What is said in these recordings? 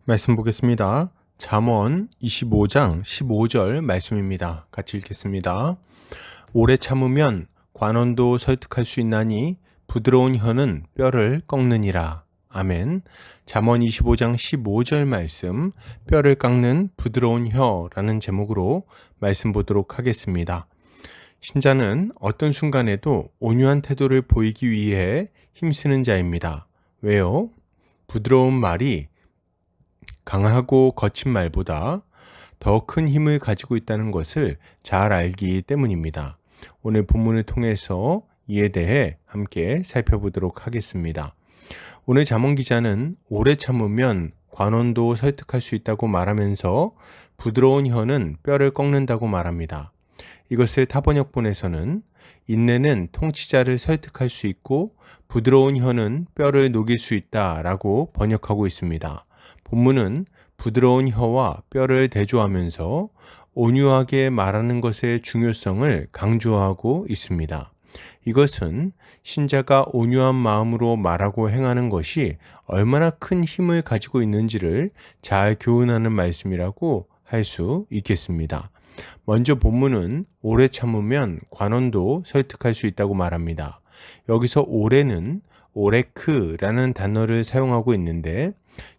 말씀 보겠습니다. 잠언 25장 15절 말씀입니다. 같이 읽겠습니다. 오래 참으면 관원도 설득할 수 있나니 부드러운 혀는 뼈를 꺾느니라. 아멘. 잠언 25장 15절 말씀, 뼈를 깎는 부드러운 혀라는 제목으로 말씀 보도록 하겠습니다. 신자는 어떤 순간에도 온유한 태도를 보이기 위해 힘쓰는 자입니다. 왜요? 부드러운 말이 강하고 거친 말보다 더 큰 힘을 가지고 있다는 것을 잘 알기 때문입니다. 오늘 본문을 통해서 이에 대해 함께 살펴보도록 하겠습니다. 오늘 잠언 기자는 오래 참으면 관원도 설득할 수 있다고 말하면서 부드러운 혀는 뼈를 꺾는다고 말합니다. 이것을 타번역본에서는 인내는 통치자를 설득할 수 있고 부드러운 혀는 뼈를 녹일 수 있다라고 번역하고 있습니다. 본문은 부드러운 혀와 뼈를 대조하면서 온유하게 말하는 것의 중요성을 강조하고 있습니다. 이것은 신자가 온유한 마음으로 말하고 행하는 것이 얼마나 큰 힘을 가지고 있는지를 잘 교훈하는 말씀이라고 할 수 있겠습니다. 먼저 본문은 오래 참으면 관원도 설득할 수 있다고 말합니다. 여기서 오래는 오레크라는 단어를 사용하고 있는데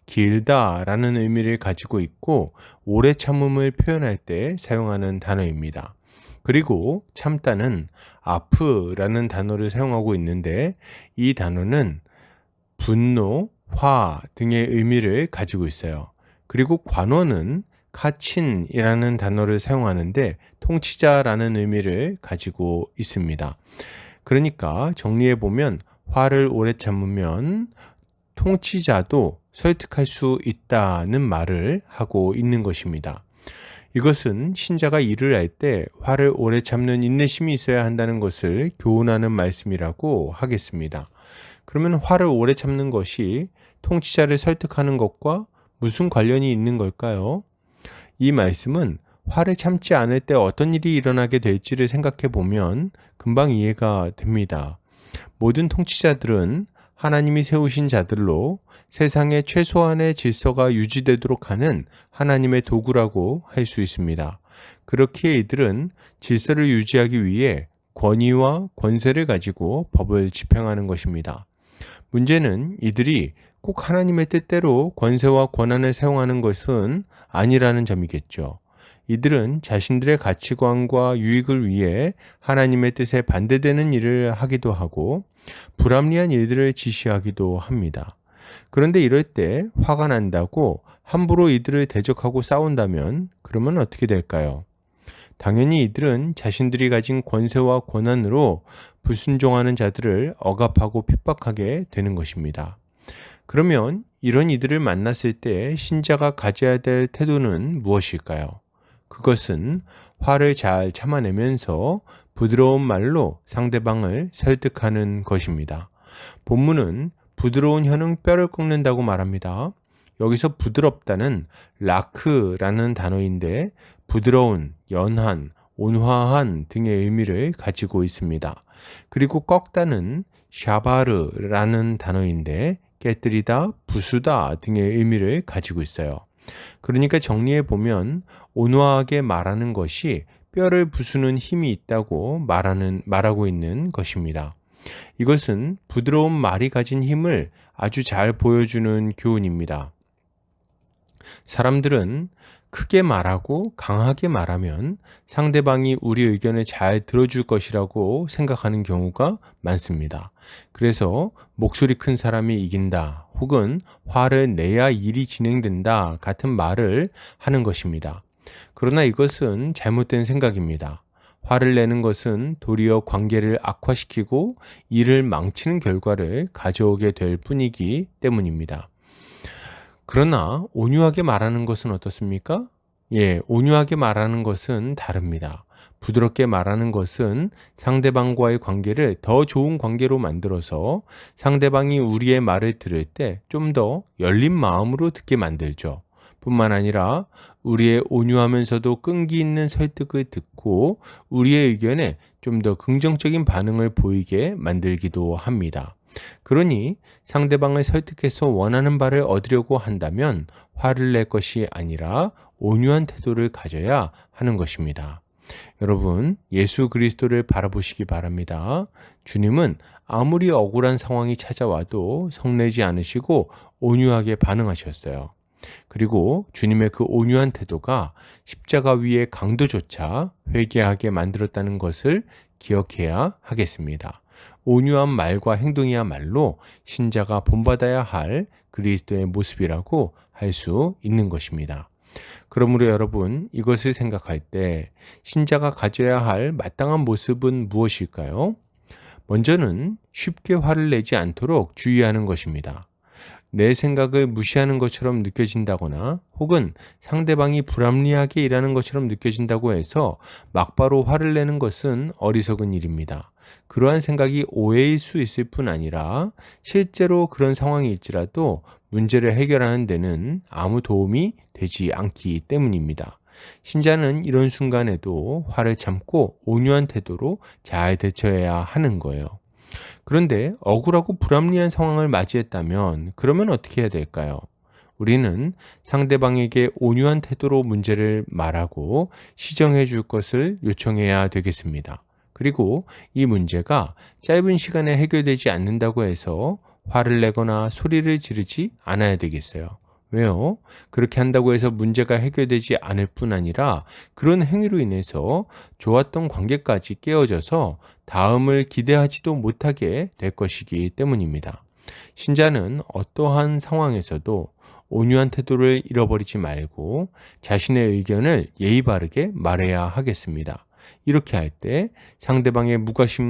길다라는 의미를 가지고 있고 오래 참음을 표현할 때 사용하는 단어입니다. 그리고 참다는 아프라는 단어를 사용하고 있는데 이 단어는 분노, 화 등의 의미를 가지고 있어요. 그리고 관원은 카친이라는 단어를 사용하는데 통치자라는 의미를 가지고 있습니다. 그러니까 정리해 보면 화를 오래 참으면 통치자도 설득할 수 있다는 말을 하고 있는 것입니다. 이것은 신자가 일을 할 때 화를 오래 참는 인내심이 있어야 한다는 것을 교훈하는 말씀이라고 하겠습니다. 그러면 화를 오래 참는 것이 통치자를 설득하는 것과 무슨 관련이 있는 걸까요? 이 말씀은 화를 참지 않을 때 어떤 일이 일어나게 될지를 생각해 보면 금방 이해가 됩니다. 모든 통치자들은 하나님이 세우신 자들로 세상의 최소한의 질서가 유지되도록 하는 하나님의 도구라고 할 수 있습니다. 그렇기에 이들은 질서를 유지하기 위해 권위와 권세를 가지고 법을 집행하는 것입니다. 문제는 이들이 꼭 하나님의 뜻대로 권세와 권한을 사용하는 것은 아니라는 점이겠죠. 이들은 자신들의 가치관과 유익을 위해 하나님의 뜻에 반대되는 일을 하기도 하고 불합리한 일들을 지시하기도 합니다. 그런데 이럴 때 화가 난다고 함부로 이들을 대적하고 싸운다면 그러면 어떻게 될까요? 당연히 이들은 자신들이 가진 권세와 권한으로 불순종하는 자들을 억압하고 핍박하게 되는 것입니다. 그러면 이런 이들을 만났을 때 신자가 가져야 될 태도는 무엇일까요? 그것은 화를 잘 참아내면서 부드러운 말로 상대방을 설득하는 것입니다. 본문은 부드러운 혀는 뼈를 꺾는다고 말합니다. 여기서 부드럽다는 라크라는 단어인데 부드러운, 연한, 온화한 등의 의미를 가지고 있습니다. 그리고 꺾다는 샤바르라는 단어인데 깨뜨리다, 부수다 등의 의미를 가지고 있어요. 그러니까 정리해 보면 온화하게 말하는 것이 뼈를 부수는 힘이 있다고 말하고 있는 것입니다. 이것은 부드러운 말이 가진 힘을 아주 잘 보여주는 교훈입니다. 사람들은 크게 말하고 강하게 말하면 상대방이 우리 의견을 잘 들어줄 것이라고 생각하는 경우가 많습니다. 그래서 목소리 큰 사람이 이긴다 혹은 화를 내야 일이 진행된다 같은 말을 하는 것입니다. 그러나 이것은 잘못된 생각입니다. 화를 내는 것은 도리어 관계를 악화시키고 일을 망치는 결과를 가져오게 될 뿐이기 때문입니다. 그러나 온유하게 말하는 것은 어떻습니까? 온유하게 말하는 것은 다릅니다. 부드럽게 말하는 것은 상대방과의 관계를 더 좋은 관계로 만들어서 상대방이 우리의 말을 들을 때 좀 더 열린 마음으로 듣게 만들죠. 뿐만 아니라 우리의 온유하면서도 끈기 있는 설득을 듣고 우리의 의견에 좀 더 긍정적인 반응을 보이게 만들기도 합니다. 그러니 상대방을 설득해서 원하는 바를 얻으려고 한다면 화를 낼 것이 아니라 온유한 태도를 가져야 하는 것입니다. 여러분, 예수 그리스도를 바라보시기 바랍니다. 주님은 아무리 억울한 상황이 찾아와도 성내지 않으시고 온유하게 반응하셨어요. 그리고 주님의 그 온유한 태도가 십자가 위의 강도조차 회개하게 만들었다는 것을 기억해야 하겠습니다. 온유한 말과 행동이야말로 신자가 본받아야 할 그리스도의 모습이라고 할 수 있는 것입니다. 그러므로 여러분, 이것을 생각할 때 신자가 가져야 할 마땅한 모습은 무엇일까요? 먼저는 쉽게 화를 내지 않도록 주의하는 것입니다. 내 생각을 무시하는 것처럼 느껴진다거나 혹은 상대방이 불합리하게 일하는 것처럼 느껴진다고 해서 막바로 화를 내는 것은 어리석은 일입니다. 그러한 생각이 오해일 수 있을 뿐 아니라 실제로 그런 상황일지라도 문제를 해결하는 데는 아무 도움이 되지 않기 때문입니다. 신자는 이런 순간에도 화를 참고 온유한 태도로 잘 대처해야 하는 거예요. 그런데 억울하고 불합리한 상황을 맞이했다면 그러면 어떻게 해야 될까요? 우리는 상대방에게 온유한 태도로 문제를 말하고 시정해 줄 것을 요청해야 되겠습니다. 그리고 이 문제가 짧은 시간에 해결되지 않는다고 해서 화를 내거나 소리를 지르지 않아야 되겠어요. 왜요? 그렇게 한다고 해서 문제가 해결되지 않을 뿐 아니라 그런 행위로 인해서 좋았던 관계까지 깨어져서 다음을 기대하지도 못하게 될 것이기 때문입니다. 신자는 어떠한 상황에서도 온유한 태도를 잃어버리지 말고 자신의 의견을 예의 바르게 말해야 하겠습니다. 이렇게 할 때 상대방의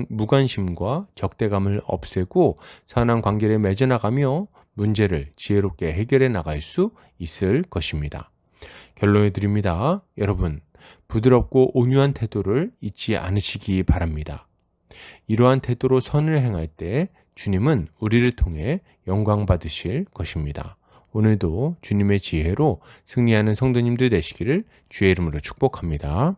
무관심과 적대감을 없애고 선한 관계를 맺어나가며 문제를 지혜롭게 해결해 나갈 수 있을 것입니다. 결론을 드립니다. 여러분, 부드럽고 온유한 태도를 잊지 않으시기 바랍니다. 이러한 태도로 선을 행할 때 주님은 우리를 통해 영광 받으실 것입니다. 오늘도 주님의 지혜로 승리하는 성도님들 되시기를 주의 이름으로 축복합니다.